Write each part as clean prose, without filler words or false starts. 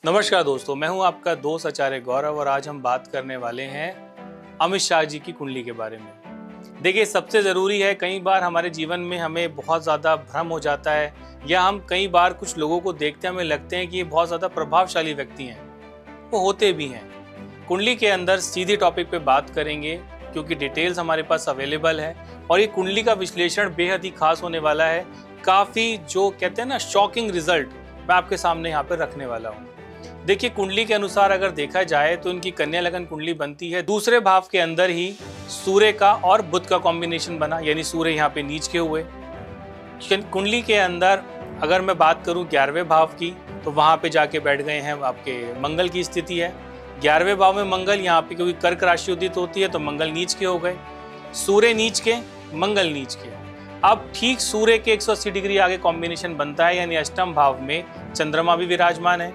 नमस्कार दोस्तों, मैं हूं आपका दोस्त आचार्य गौरव और आज हम बात करने वाले हैं अमित शाह जी की कुंडली के बारे में। देखिए, सबसे ज़रूरी है, कई बार हमारे जीवन में हमें बहुत ज़्यादा भ्रम हो जाता है या हम कई बार कुछ लोगों को देखते हैं, हमें लगते हैं कि ये बहुत ज़्यादा प्रभावशाली व्यक्ति हैं, वो होते भी हैं। कुंडली के अंदर सीधी टॉपिक पे बात करेंगे क्योंकि डिटेल्स हमारे पास अवेलेबल है और ये कुंडली का विश्लेषण बेहद ही खास होने वाला है। काफ़ी जो कहते हैं ना शॉकिंग रिजल्ट मैं आपके सामने यहाँ पे रखने वाला हूँ। देखिए, कुंडली के अनुसार अगर देखा जाए तो इनकी कन्या लगन कुंडली बनती है दूसरे भाव के अंदर ही सूर्य का और बुध का कॉम्बिनेशन बना, यानी सूर्य यहाँ पे नीच के हुए। कुंडली के अंदर अगर मैं बात करूँ 11वें भाव की तो वहाँ पे जाके बैठ गए हैं आपके मंगल की स्थिति है। 11वें भाव में मंगल यहाँ पे, क्योंकि कर्क राशि उदित होती है तो मंगल नीच के हो गए, सूर्य नीच के, मंगल नीच के। अब ठीक सूर्य के 180 डिग्री आगे कॉम्बिनेशन बनता है, यानी अष्टम भाव में चंद्रमा भी विराजमान है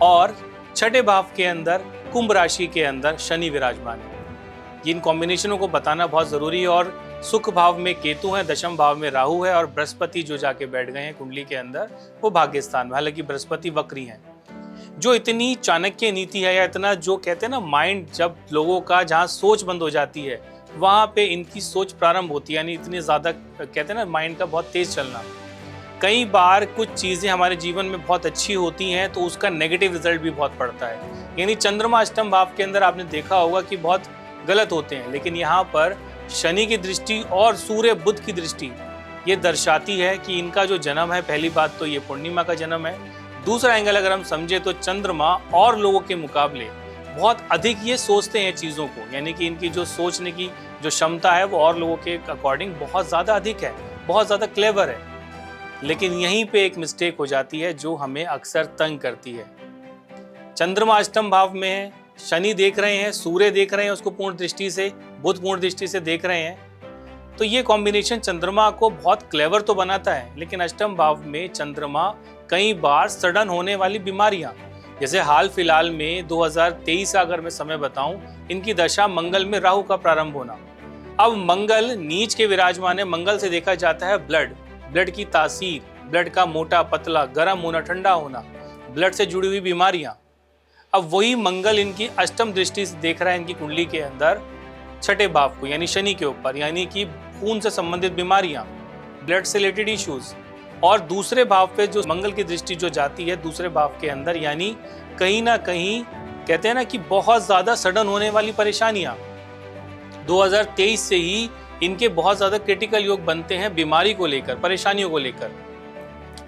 और छठे भाव के अंदर कुंभ राशि के अंदर शनि विराजमान है। इन कॉम्बिनेशनों को बताना बहुत जरूरी है। और सुख भाव में केतु है, दशम भाव में राहु है और बृहस्पति जो जाके बैठ गए हैं कुंडली के अंदर वो भाग्य स्थान में। हालांकि बृहस्पति वक्री हैं। जो इतनी चाणक्य नीति है या इतना जो कहते हैं ना माइंड, जब लोगों का जहाँ सोच बंद हो जाती है वहां पे इनकी सोच प्रारंभ होती है, यानी इतनी ज्यादा कहते हैं ना माइंड का बहुत तेज चलना। कई बार कुछ चीज़ें हमारे जीवन में बहुत अच्छी होती हैं तो उसका नेगेटिव रिजल्ट भी बहुत पड़ता है। यानी चंद्रमा अष्टम भाव के अंदर आपने देखा होगा कि बहुत गलत होते हैं, लेकिन यहाँ पर शनि की दृष्टि और सूर्य बुध की दृष्टि ये दर्शाती है कि इनका जो जन्म है, पहली बात तो ये पूर्णिमा का जन्म है। दूसरा एंगल अगर हम समझे तो चंद्रमा और लोगों के मुकाबले बहुत अधिक ये सोचते हैं चीज़ों को, यानी कि इनकी जो सोचने की जो क्षमता है वो और लोगों के अकॉर्डिंग बहुत ज़्यादा अधिक है, बहुत ज़्यादा क्लेवर है। लेकिन यहीं पे एक मिस्टेक हो जाती है जो हमें अक्सर तंग करती है। चंद्रमा अष्टम भाव में है, शनि देख रहे हैं, सूर्य देख रहे हैं उसको पूर्ण दृष्टि से, बुध पूर्ण दृष्टि से देख रहे हैं, तो ये कॉम्बिनेशन चंद्रमा को बहुत क्लेवर तो बनाता है। लेकिन अष्टम भाव में चंद्रमा कई बार सडन होने वाली बीमारियां, जैसे हाल फिलहाल में 2023 का अगर मैं समय बताऊं, इनकी दशा मंगल में राहु का प्रारंभ होना। अब मंगल नीच के विराजमान है। मंगल से देखा जाता है ब्लड की तासीर, ब्लड का मोटा पतला, गर्म होना, ठंडा होना, ब्लड से जुड़ी हुई बीमारियां। अब वही मंगल इनकी अष्टम दृष्टि से देख रहा है इनकी कुंडली के अंदर छठे भाव को, यानी शनि के ऊपर, यानी कि खून से संबंधित बीमारियां, ब्लड से रिलेटेड इश्यूज। और दूसरे भाव पे जो मंगल की दृष्टि जो जाती है दूसरे भाव के अंदर, यानी कहीं ना कहीं कहते हैं ना कि बहुत ज्यादा सडन होने वाली परेशानियां। 2023 से ही इनके बहुत ज्यादा क्रिटिकल योग बनते हैं बीमारी को लेकर, परेशानियों को लेकर।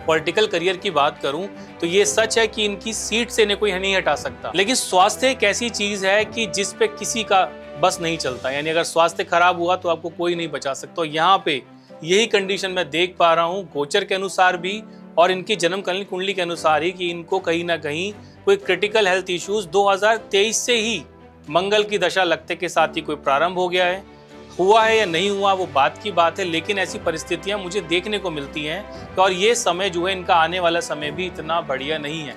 पॉलिटिकल करियर की बात करूं तो ये सच है कि इनकी सीट से इन्हें कोई नहीं हटा सकता, लेकिन स्वास्थ्य एक ऐसी चीज है कि जिस पे किसी का बस नहीं चलता। यानी अगर स्वास्थ्य खराब हुआ तो आपको कोई नहीं बचा सकता। यहाँ पे यही कंडीशन मैं देख पा रहा हूँ गोचर के अनुसार भी और इनकी जन्मकालीन कुंडली के अनुसार ही, कि इनको कहीं ना कहीं कोई क्रिटिकल हेल्थ इश्यूज 2023 से ही मंगल की दशा लगते के साथ ही कोई प्रारंभ हो गया है। हुआ है या नहीं हुआ वो बात की बात है, लेकिन ऐसी परिस्थितियां मुझे देखने को मिलती हैं और ये समय जो है इनका आने वाला समय भी इतना बढ़िया नहीं है।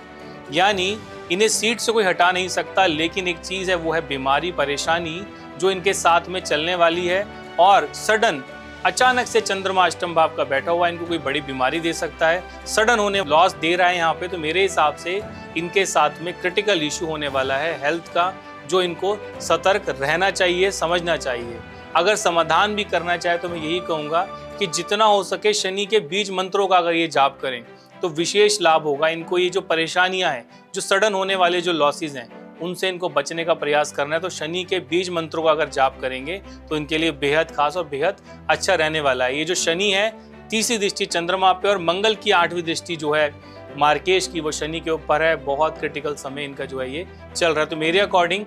यानी इन्हें सीट से कोई हटा नहीं सकता, लेकिन एक चीज़ है वो है बीमारी, परेशानी जो इनके साथ में चलने वाली है। और सडन अचानक से चंद्रमा अष्टम भाव का बैठा हुआ इनको कोई बड़ी बीमारी दे सकता है, सडन होने लॉस दे रहा है यहाँ पे। तो मेरे हिसाब से इनके साथ में क्रिटिकल इशू होने वाला है हेल्थ का, जो इनको सतर्क रहना चाहिए, समझना चाहिए। अगर समाधान भी करना चाहे तो मैं यही कहूँगा कि जितना हो सके शनि के बीज मंत्रों का अगर ये जाप करें तो विशेष लाभ होगा इनको। ये जो परेशानियां हैं, जो सडन होने वाले जो लॉसेस हैं, उनसे इनको बचने का प्रयास करना है। तो शनि के बीज मंत्रों का अगर जाप करेंगे तो इनके लिए बेहद खास और बेहद अच्छा रहने वाला है। ये जो शनि है, तीसरी दृष्टि चंद्रमा पे और मंगल की 8वीं दृष्टि जो है मार्केश की, वो शनि के ऊपर है। बहुत क्रिटिकल समय इनका जो है ये चल रहा है। तो मेरे अकॉर्डिंग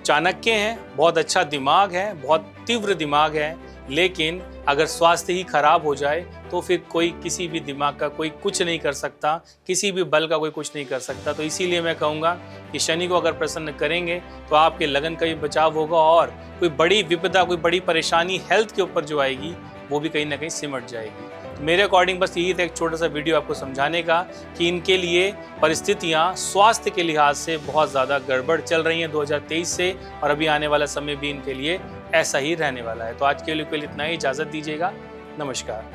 चाणक्य हैं, बहुत अच्छा दिमाग है, बहुत तीव्र दिमाग है, लेकिन अगर स्वास्थ्य ही खराब हो जाए तो फिर कोई किसी भी दिमाग का कोई कुछ नहीं कर सकता, किसी भी बल का कोई कुछ नहीं कर सकता। तो इसीलिए मैं कहूँगा कि शनि को अगर प्रसन्न करेंगे तो आपके लगन का भी बचाव होगा और कोई बड़ी विपदा, कोई बड़ी परेशानी हेल्थ के ऊपर जो आएगी वो भी कहीं ना कहीं सिमट जाएगी। तो मेरे अकॉर्डिंग बस यही था एक छोटा सा वीडियो आपको समझाने का कि इनके लिए परिस्थितियां स्वास्थ्य के लिहाज से बहुत ज़्यादा गड़बड़ चल रही हैं 2023 से, और अभी आने वाला समय भी इनके लिए ऐसा ही रहने वाला है। तो आज के लिए इतना ही, इजाज़त दीजिएगा। नमस्कार।